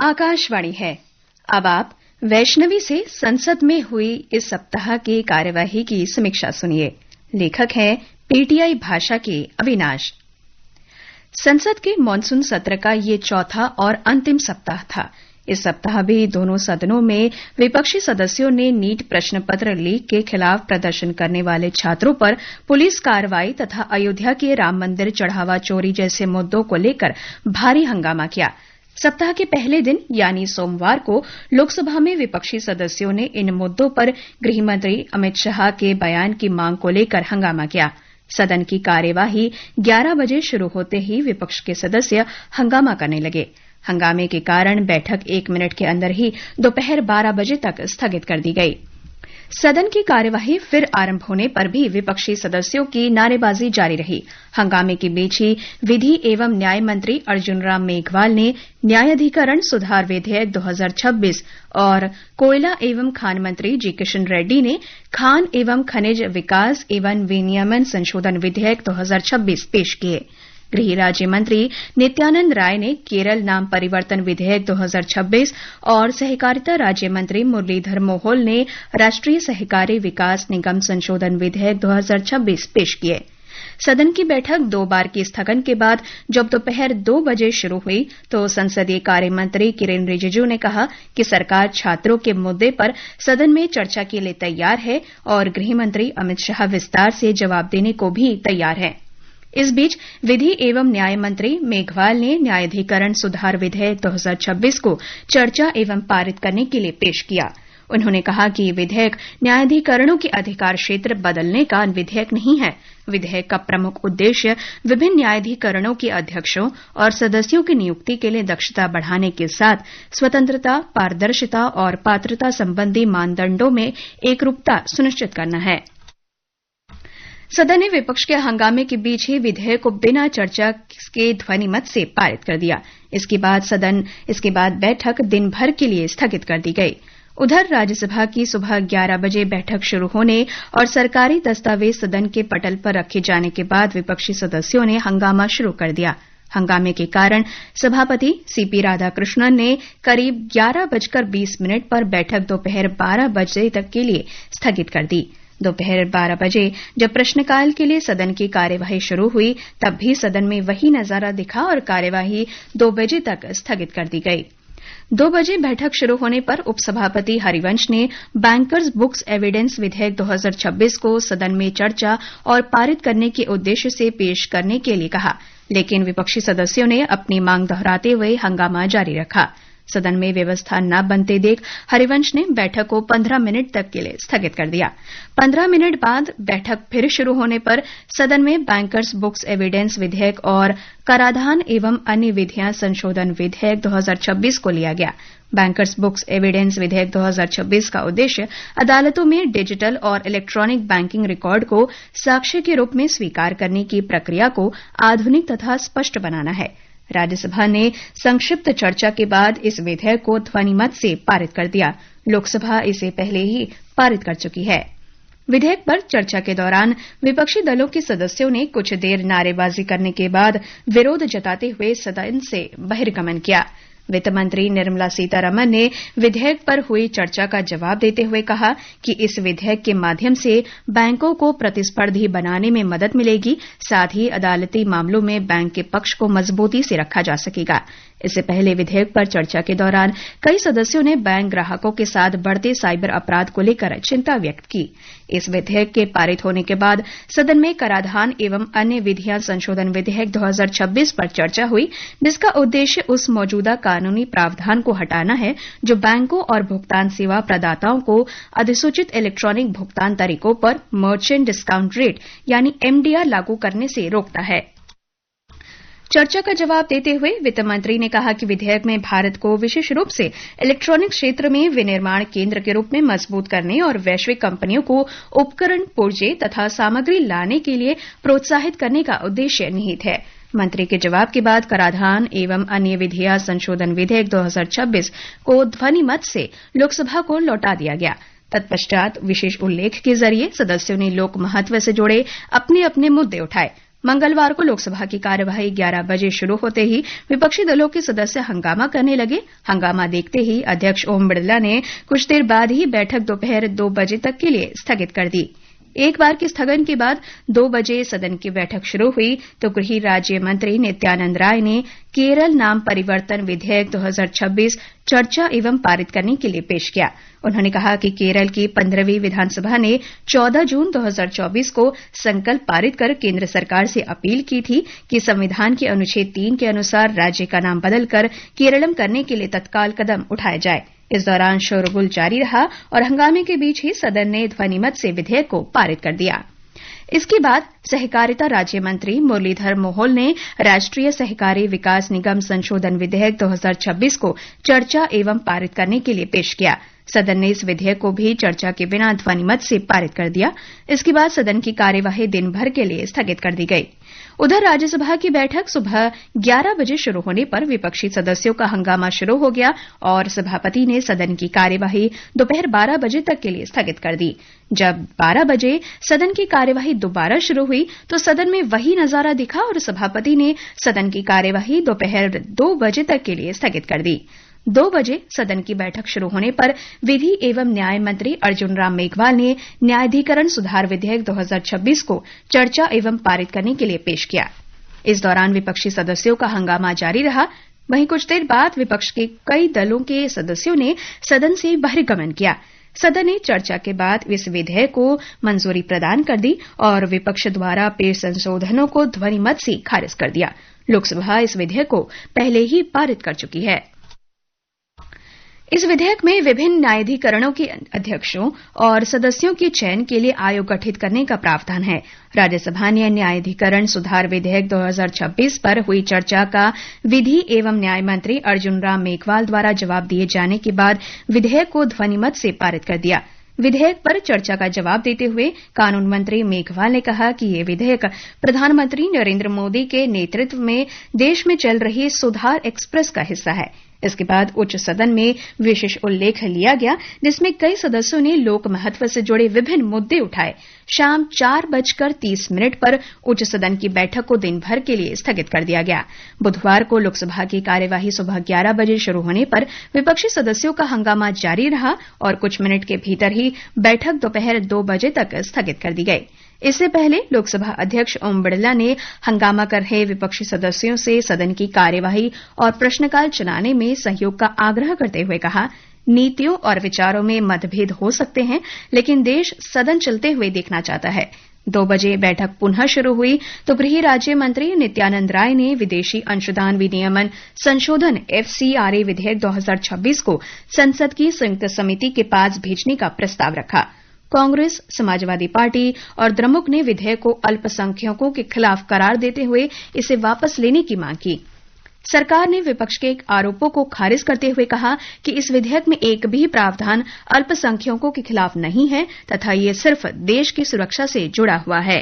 आकाशवाणी है। अब आप वैष्णवी से संसद में हुई इस सप्ताह की कार्यवाही की समीक्षा सुनिए। लेखक हैं पीटीआई भाषा के अविनाश। संसद के मॉनसून सत्र का ये चौथा और अंतिम सप्ताह था। इस सप्ताह भी दोनों सदनों में विपक्षी सदस्यों ने नीट प्रश्न पत्र लीक के खिलाफ प्रदर्शन करने वाले छात्रों पर पुलिस कार्रवाई तथा अयोध्या के राम मंदिर चढ़ावा चोरी जैसे मुद्दों को लेकर भारी हंगामा किया। सप्ताह के पहले दिन यानी सोमवार को लोकसभा में विपक्षी सदस्यों ने इन मुद्दों पर गृहमंत्री अमित शाह के बयान की मांग को लेकर हंगामा किया। सदन की कार्यवाही 11 बजे शुरू होते ही विपक्ष के सदस्य हंगामा करने लगे। हंगामे के कारण बैठक 1 मिनट के अंदर ही दोपहर 12 बजे तक स्थगित कर दी गई। सदन की कार्यवाही फिर आरंभ होने पर भी विपक्षी सदस्यों की नारेबाजी जारी रही। हंगामे के बीच ही विधि एवं न्याय मंत्री अर्जुन राम मेघवाल ने न्यायाधिकरण सुधार विधेयक 2026 और कोयला एवं खान मंत्री जी किशन रेड्डी ने खान एवं खनिज विकास एवं विनियमन संशोधन विधेयक 2026 पेश किए। गृह राज्य मंत्री नित्यानंद राय ने केरल नाम परिवर्तन विधेयक 2026 और सहकारिता राज्य मंत्री मुरलीधर मोहोल ने राष्ट्रीय सहकारी विकास निगम संशोधन विधेयक 2026 पेश किए। सदन की बैठक 2 बार के स्थगन के बाद जब दोपहर 2 बजे शुरू हुई तो संसदीय कार्य मंत्री किरेन रिजिजू ने कहा कि सरकार छात्रों के मुद्दे पर सदन में चर्चा के लिए तैयार है और गृहमंत्री अमित शाह विस्तार से जवाब देने को भी तैयार है। इस बीच विधि एवं न्याय मंत्री मेघवाल ने न्यायाधिकरण सुधार विधेयक 2026 को चर्चा एवं पारित करने के लिए पेश किया। उन्होंने कहा कि ये विधेयक न्यायाधिकरणों के अधिकार क्षेत्र बदलने का विधेयक नहीं है। विधेयक का प्रमुख उद्देश्य विभिन्न न्यायाधिकरणों के अध्यक्षों और सदस्यों की नियुक्ति के लिए दक्षता बढ़ाने के साथ स्वतंत्रता, पारदर्शिता और पात्रता संबंधी मानदंडों में एकरूपता सुनिश्चित करना है। सदन ने विपक्ष के हंगामे के बीच ही विधेयक को बिना चर्चा के ध्वनिमत से पारित कर दिया। इसके बाद बैठक दिन भर के लिए स्थगित कर दी गई। उधर राज्यसभा की सुबह 11 बजे बैठक शुरू होने और सरकारी दस्तावेज सदन के पटल पर रखे जाने के बाद विपक्षी सदस्यों ने हंगामा शुरू कर दिया। हंगामे के कारण सभापति सीपी राधाकृष्णन ने करीब 11:20 पर बैठक दोपहर 12 बजे तक के लिए स्थगित कर दी। दोपहर 12 बजे जब प्रश्नकाल के लिए सदन की कार्यवाही शुरू हुई तब भी सदन में वही नजारा दिखा और कार्यवाही 2 बजे तक स्थगित कर दी गई। 2 बजे बैठक शुरू होने पर उपसभापति हरिवंश ने बैंकर्स बुक्स एविडेंस विधेयक 2026 को सदन में चर्चा और पारित करने के उद्देश्य से पेश करने के लिए कहा, लेकिन विपक्षी सदस्यों ने अपनी मांग दोहराते हुए हंगामा जारी रखा। सदन में व्यवस्था न बनते देख हरिवंश ने बैठक को 15 मिनट तक के लिए स्थगित कर दिया। 15 मिनट बाद बैठक फिर शुरू होने पर सदन में बैंकर्स बुक्स एविडेंस विधेयक और कराधान एवं अन्य विधियां संशोधन विधेयक 2026 को लिया गया। बैंकर्स बुक्स एविडेंस विधेयक 2026 का उद्देश्य अदालतों में डिजिटल और इलेक्ट्रॉनिक बैंकिंग रिकॉर्ड को साक्ष्य के रूप में स्वीकार करने की प्रक्रिया को आधुनिक तथा स्पष्ट बनाना है। राज्यसभा ने संक्षिप्त चर्चा के बाद इस विधेयक को ध्वनिमत से पारित कर दिया। लोकसभा इसे पहले ही पारित कर चुकी है। विधेयक पर चर्चा के दौरान विपक्षी दलों के सदस्यों ने कुछ देर नारेबाजी करने के बाद विरोध जताते हुए सदन से बहिर्गमन किया। वित्त मंत्री निर्मला सीतारमण ने विधेयक पर हुई चर्चा का जवाब देते हुए कहा कि इस विधेयक के माध्यम से बैंकों को प्रतिस्पर्धी बनाने में मदद मिलेगी, साथ ही अदालती मामलों में बैंक के पक्ष को मजबूती से रखा जा सकेगा। इससे पहले विधेयक पर चर्चा के दौरान कई सदस्यों ने बैंक ग्राहकों के साथ बढ़ते साइबर अपराध को लेकर चिंता व्यक्त की। इस विधेयक के पारित होने के बाद सदन में कराधान एवं अन्य विधियां संशोधन विधेयक 2026 पर चर्चा हुई, जिसका उद्देश्य उस मौजूदा कानूनी प्रावधान को हटाना है जो बैंकों और भुगतान सेवा प्रदाताओं को अधिसूचित इलेक्ट्रॉनिक भुगतान तरीकों पर मर्चेंट डिस्काउंट रेट यानी एमडीआर लागू करने से रोकता है। चर्चा का जवाब देते हुए वित्त मंत्री ने कहा कि विधेयक में भारत को विशेष रूप से इलेक्ट्रॉनिक क्षेत्र में विनिर्माण केंद्र के रूप में मजबूत करने और वैश्विक कंपनियों को उपकरण, पुर्जे तथा सामग्री लाने के लिए प्रोत्साहित करने का उद्देश्य निहित है। मंत्री के जवाब के बाद कराधान एवं अन्य विधियां संशोधन विधेयक 2026 को ध्वनिमत से लोकसभा को लौटा दिया गया। तत्पश्चात विशेष उल्लेख के जरिए सदस्यों ने लोक महत्व से जुड़े अपने अपने मुद्दे उठाए। मंगलवार को लोकसभा की कार्यवाही 11 बजे शुरू होते ही विपक्षी दलों के सदस्य हंगामा करने लगे। हंगामा देखते ही अध्यक्ष ओम बिड़ला ने कुछ देर बाद ही बैठक दोपहर 2 बजे तक के लिए स्थगित कर दी। एक बार के स्थगन के बाद 2 बजे सदन की बैठक शुरू हुई तो गृह राज्य मंत्री नित्यानंद राय ने केरल नाम परिवर्तन विधेयक 2026 चर्चा एवं पारित करने के लिए पेश किया। उन्होंने कहा कि केरल की 15वीं विधानसभा ने 14 जून 2024 को संकल्प पारित कर केंद्र सरकार से अपील की थी कि संविधान के अनुच्छेद 3 के अनुसार राज्य का नाम बदलकर केरलम करने के लिए तत्काल कदम उठाया जाए। इस दौरान शोरगुल जारी रहा और हंगामे के बीच ही सदन ने ध्वनिमत से विधेयक को पारित कर दिया। इसके बाद सहकारिता राज्य मंत्री मुरलीधर मोहोल ने राष्ट्रीय सहकारी विकास निगम संशोधन विधेयक 2026 को चर्चा एवं पारित करने के लिए पेश किया। सदन ने इस विधेयक को भी चर्चा के बिना ध्वनिमत से पारित कर दिया। इसके बाद सदन की कार्यवाही दिन भर के लिए स्थगित कर दी गई। उधर राज्यसभा की बैठक सुबह 11 बजे शुरू होने पर विपक्षी सदस्यों का हंगामा शुरू हो गया और सभापति ने सदन की कार्यवाही दोपहर 12 बजे तक के लिए स्थगित कर दी। जब 12 बजे सदन की कार्यवाही दोबारा शुरू हुई तो सदन में वही नजारा दिखा और सभापति ने सदन की कार्यवाही दोपहर 2 बजे तक के लिए स्थगित कर दी। 2 बजे सदन की बैठक शुरू होने पर विधि एवं न्याय मंत्री अर्जुन राम मेघवाल ने न्यायाधिकरण सुधार विधेयक 2026 को चर्चा एवं पारित करने के लिए पेश किया। इस दौरान विपक्षी सदस्यों का हंगामा जारी रहा। वहीं कुछ देर बाद विपक्ष के कई दलों के सदस्यों ने सदन से बहिर्गमन किया। सदन ने चर्चा के बाद इस विधेयक को मंजूरी प्रदान कर दी और विपक्ष द्वारा पेश संशोधनों को ध्वनिमत से खारिज कर दिया। लोकसभा इस विधेयक को पहले ही पारित कर चुकी है। इस विधेयक में विभिन्न न्यायाधिकरणों के अध्यक्षों और सदस्यों के चयन के लिए आयोग गठित करने का प्रावधान है। राज्यसभा ने न्यायाधिकरण सुधार विधेयक 2026 पर हुई चर्चा का विधि एवं न्याय मंत्री अर्जुन राम मेघवाल द्वारा जवाब दिए जाने के बाद विधेयक को ध्वनिमत से पारित कर दिया। विधेयक पर चर्चा का जवाब देते हुए कानून मंत्री मेघवाल ने कहा कि ये विधेयक प्रधानमंत्री नरेंद्र मोदी के नेतृत्व में देश में चल रही सुधार एक्सप्रेस का हिस्सा है। इसके बाद उच्च सदन में विशेष उल्लेख लिया गया जिसमें कई सदस्यों ने लोक महत्व से जुड़े विभिन्न मुद्दे उठाए। शाम 4:30 पर उच्च सदन की बैठक को दिन भर के लिए स्थगित कर दिया गया। बुधवार को लोकसभा की कार्यवाही सुबह 11 बजे शुरू होने पर विपक्षी सदस्यों का हंगामा जारी रहा और कुछ मिनट के भीतर ही बैठक दोपहर 2 बजे तक स्थगित कर दी गई। इससे पहले लोकसभा अध्यक्ष ओम बिड़ला ने हंगामा कर रहे विपक्षी सदस्यों से सदन की कार्यवाही और प्रश्नकाल चलाने में सहयोग का आग्रह करते हुए कहा, नीतियों और विचारों में मतभेद हो सकते हैं लेकिन देश सदन चलते हुए देखना चाहता है। 2 बजे बैठक पुनः शुरू हुई तो गृह राज्य मंत्री नित्यानंद राय ने विदेशी अंशदान विनियमन संशोधन FCRA विधेयक 2026 को संसद की संयुक्त समिति के पास भेजने का प्रस्ताव रखा। कांग्रेस, समाजवादी पार्टी और द्रमुक ने विधेयक को अल्पसंख्यकों के खिलाफ करार देते हुए इसे वापस लेने की मांग की। सरकार ने विपक्ष के आरोपों को खारिज करते हुए कहा कि इस विधेयक में एक भी प्रावधान अल्पसंख्यकों के खिलाफ नहीं है तथा ये सिर्फ देश की सुरक्षा से जुड़ा हुआ है।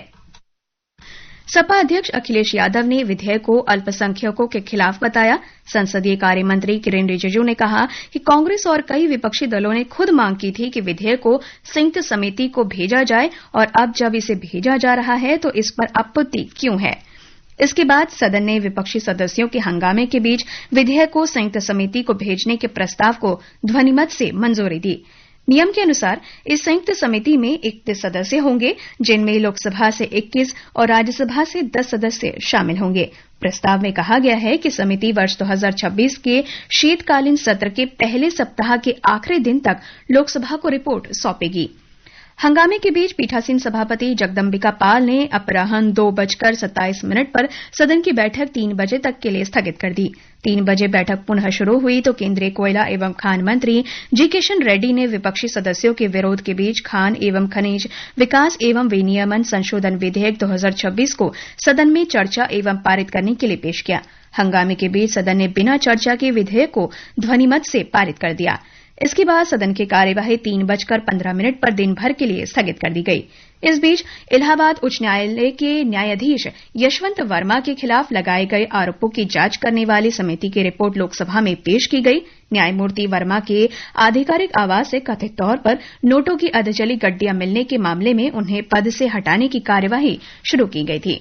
सपा अध्यक्ष अखिलेश यादव ने विधेयक को अल्पसंख्यकों के खिलाफ बताया। संसदीय कार्य मंत्री किरेन रिजिजू ने कहा कि कांग्रेस और कई विपक्षी दलों ने खुद मांग की थी कि विधेयक को संयुक्त समिति को भेजा जाए और अब जब इसे भेजा जा रहा है तो इस पर आपत्ति क्यों है। इसके बाद सदन ने विपक्षी सदस्यों के हंगामे के बीच विधेयक को संयुक्त समिति को भेजने के प्रस्ताव को ध्वनिमत से मंजूरी दी। नियम के अनुसार इस संयुक्त समिति में 31 सदस्य होंगे जिनमें लोकसभा से 21 और राज्यसभा से 10 सदस्य शामिल होंगे। प्रस्ताव में कहा गया है कि समिति वर्ष 2026 के शीतकालीन सत्र के पहले सप्ताह के आखिरी दिन तक लोकसभा को रिपोर्ट सौंपेगी। हंगामे के बीच पीठासीन सभापति जगदम्बिका पाल ने अपराह्न 2:27 पर सदन की बैठक 3 बजे तक के लिए स्थगित कर दी। 3 बजे बैठक पुनः शुरू हुई तो केंद्रीय कोयला एवं खान मंत्री जी किशन रेड्डी ने विपक्षी सदस्यों के विरोध के बीच खान एवं खनिज विकास एवं विनियमन संशोधन विधेयक 2026 को सदन में चर्चा एवं पारित करने के लिए पेश किया। हंगामे के बीच सदन ने बिना चर्चा के विधेयक को ध्वनिमत से पारित कर दिया। इसके बाद सदन की कार्यवाही 3:15 पर दिन भर के लिए स्थगित कर दी गई। इस बीच इलाहाबाद उच्च न्यायालय के न्यायाधीश यशवंत वर्मा के खिलाफ लगाए गए आरोपों की जांच करने वाली समिति की रिपोर्ट लोकसभा में पेश की गई। न्यायमूर्ति वर्मा के आधिकारिक आवास से कथित तौर पर नोटों की अधजली गड्डियां मिलने के मामले में उन्हें पद से हटाने की कार्यवाही शुरू की गई थी।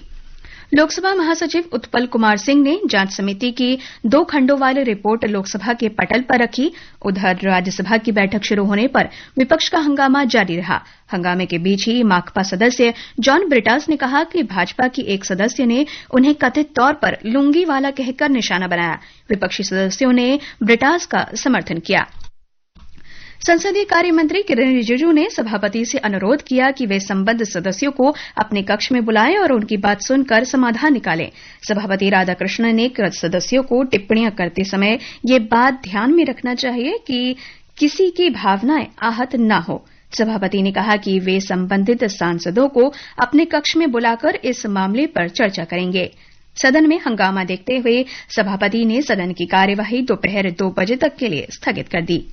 लोकसभा महासचिव उत्पल कुमार सिंह ने जांच समिति की 2 खंडों वाली रिपोर्ट लोकसभा के पटल पर रखी। उधर राज्यसभा की बैठक शुरू होने पर विपक्ष का हंगामा जारी रहा। हंगामे के बीच ही माकपा सदस्य जॉन ब्रिटास ने कहा कि भाजपा की एक सदस्य ने उन्हें कथित तौर पर लुंगी वाला कहकर निशाना बनाया। विपक्षी सदस्यों ने ब्रिटास का समर्थन किया। संसदीय कार्य मंत्री किरेन रिजिजू ने सभापति से अनुरोध किया कि वे संबद्ध सदस्यों को अपने कक्ष में बुलाएं और उनकी बात सुनकर समाधान निकालें। सभापति राधाकृष्णन ने सदस्यों को टिप्पणियां करते समय ये बात ध्यान में रखना चाहिए कि किसी की भावनाएं आहत न हो। सभापति ने कहा कि वे संबंधित सांसदों को अपने कक्ष में बुलाकर इस मामले पर चर्चा करेंगे। सदन में हंगामा देखते हुए सभापति ने सदन की कार्यवाही दोपहर 2 बजे तक के लिए स्थगित कर दी।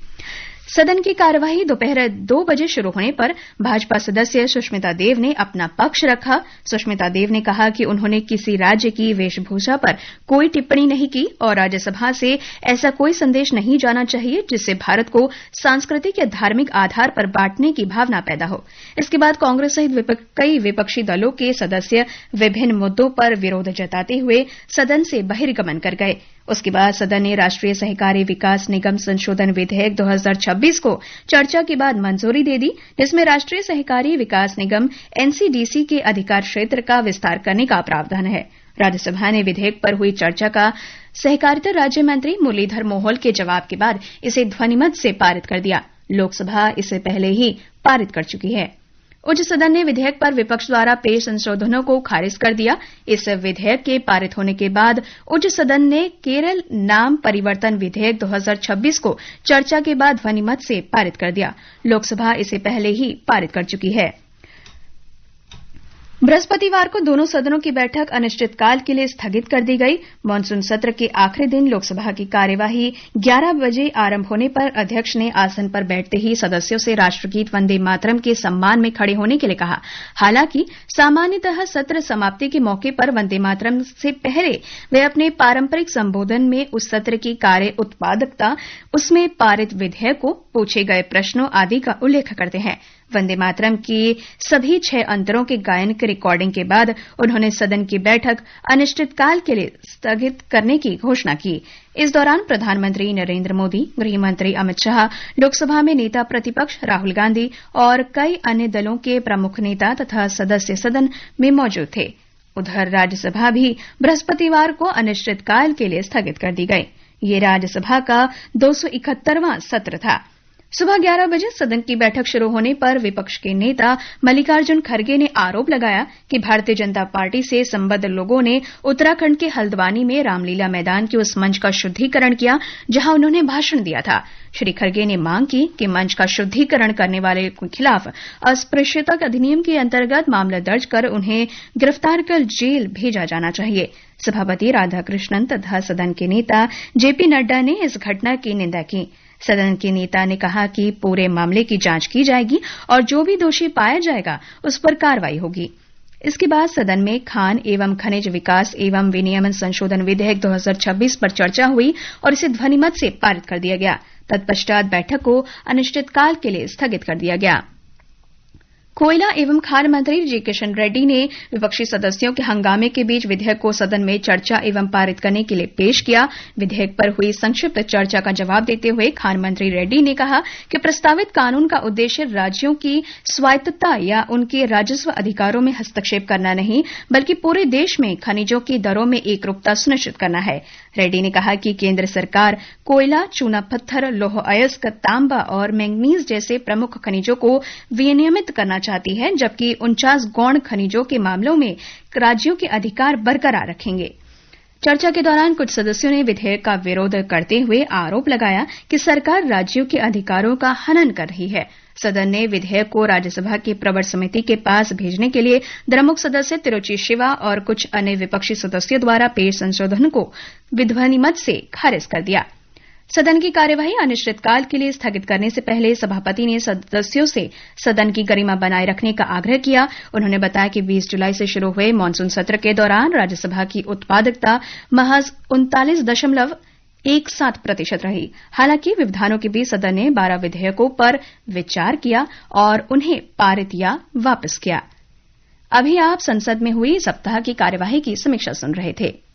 सदन की कार्यवाही दोपहर 2 बजे शुरू होने पर भाजपा सदस्य सुष्मिता देव ने अपना पक्ष रखा। सुष्मिता देव ने कहा कि उन्होंने किसी राज्य की वेशभूषा पर कोई टिप्पणी नहीं की और राज्यसभा से ऐसा कोई संदेश नहीं जाना चाहिए जिससे भारत को सांस्कृतिक या धार्मिक आधार पर बांटने की भावना पैदा हो। इसके बाद कांग्रेस सहित कई विपक्षी दलों के सदस्य विभिन्न मुद्दों पर विरोध जताते हुए सदन से बहिर्गमन कर गए। उसके बाद सदन ने राष्ट्रीय सहकारी विकास निगम संशोधन विधेयक 2026 को चर्चा के बाद मंजूरी दे दी, जिसमें राष्ट्रीय सहकारी विकास निगम एनसीडीसी के अधिकार क्षेत्र का विस्तार करने का प्रावधान है। राज्यसभा ने विधेयक पर हुई चर्चा का सहकारिता राज्य मंत्री मुरलीधर मोहोल के जवाब के बाद इसे ध्वनिमत से पारित कर दिया। लोकसभा इसे पहले ही पारित कर चुकी है। उच्च सदन ने विधेयक पर विपक्ष द्वारा पेश संशोधनों को खारिज कर दिया। इस विधेयक के पारित होने के बाद उच्च सदन ने केरल नाम परिवर्तन विधेयक 2026 को चर्चा के बाद ध्वनिमत से पारित कर दिया। लोकसभा इसे पहले ही पारित कर चुकी है। बृहस्पतिवार को दोनों सदनों की बैठक अनिश्चितकाल के लिए स्थगित कर दी गई। मानसून सत्र के आखिरी दिन लोकसभा की कार्यवाही 11 बजे आरंभ होने पर अध्यक्ष ने आसन पर बैठते ही सदस्यों से राष्ट्रगीत वंदे मातरम के सम्मान में खड़े होने के लिए कहा। हालांकि सामान्यतः सत्र समाप्ति के मौके पर वंदे मातरम से पहले वे अपने पारंपरिक संबोधन में उस सत्र की कार्य उत्पादकता, उसमें पारित विधेयकों, पूछे गए प्रश्नों आदि का उल्लेख करते हैं। वंदे मातरम की सभी 6 अंतरों के गायन की रिकॉर्डिंग के बाद उन्होंने सदन की बैठक अनिश्चितकाल के लिए स्थगित करने की घोषणा की। इस दौरान प्रधानमंत्री नरेंद्र मोदी, गृह मंत्री अमित शाह, लोकसभा में नेता प्रतिपक्ष राहुल गांधी और कई अन्य दलों के प्रमुख नेता तथा सदस्य सदन में मौजूद थे। उधर राज्यसभा भी बृहस्पतिवार को अनिश्चितकाल के लिए स्थगित कर दी गई। ये राज्यसभा का 271वां सत्र था। सुबह 11 बजे सदन की बैठक शुरू होने पर विपक्ष के नेता मल्लिकार्जुन खड़गे ने आरोप लगाया कि भारतीय जनता पार्टी से संबद्ध लोगों ने उत्तराखंड के हल्द्वानी में रामलीला मैदान के उस मंच का शुद्धिकरण किया जहां उन्होंने भाषण दिया था। श्री खड़गे ने मांग की कि मंच का शुद्धिकरण करने वाले के खिलाफ अस्पृश्यता अधिनियम के अंतर्गत मामला दर्ज कर उन्हें गिरफ्तार कर जेल भेजा जाना चाहिए। सभापति राधाकृष्णन तथा सदन के नेता जेपी नड्डा ने इस घटना की निंदा की। सदन के नेता ने कहा कि पूरे मामले की जांच की जाएगी और जो भी दोषी पाया जाएगा उस पर कार्रवाई होगी। इसके बाद सदन में खान एवं खनिज विकास एवं विनियमन संशोधन विधेयक 2026 पर चर्चा हुई और इसे ध्वनिमत से पारित कर दिया गया। तत्पश्चात बैठक को अनिश्चितकाल के लिए स्थगित कर दिया गया। कोयला एवं खान मंत्री जी किशन रेड्डी ने विपक्षी सदस्यों के हंगामे के बीच विधेयक को सदन में चर्चा एवं पारित करने के लिए पेश किया। विधेयक पर हुई संक्षिप्त चर्चा का जवाब देते हुए खान मंत्री रेड्डी ने कहा कि प्रस्तावित कानून का उद्देश्य राज्यों की स्वायत्तता या उनके राजस्व अधिकारों में हस्तक्षेप करना नहीं, बल्कि पूरे देश में खनिजों की दरों में एकरूपता सुनिश्चित करना है। रेड्डी ने कहा कि केंद्र सरकार कोयला, चूना पत्थर, लौह अयस्क, तांबा और मैंगनीज जैसे प्रमुख खनिजों को विनियमित करना चाहती है, जबकि 49 गौण खनिजों के मामलों में राज्यों के अधिकार बरकरार रखेंगे। चर्चा के दौरान कुछ सदस्यों ने विधेयक का विरोध करते हुए आरोप लगाया कि सरकार राज्यों के अधिकारों का हनन कर रही है। सदन ने विधेयक को राज्यसभा की प्रवर समिति के पास भेजने के लिए द्रमुक सदस्य तिरुचि शिवा और कुछ अन्य विपक्षी सदस्यों द्वारा पेश संशोधन को ध्वनिमत से खारिज कर दिया। सदन की कार्यवाही अनिश्चितकाल के लिए स्थगित करने से पहले सभापति ने सदस्यों से सदन की गरिमा बनाए रखने का आग्रह किया। उन्होंने बताया कि 20 जुलाई से शुरू हुए मानसून सत्र के दौरान राज्यसभा की उत्पादकता महज 39.17% रही। हालांकि व्यवधानों के बीच सदन ने 12 विधेयकों पर विचार किया और उन्हें पारित या वापस किया। अभी आप संसद में हुई सप्ताह की कार्यवाही की समीक्षा सुन रहे थे।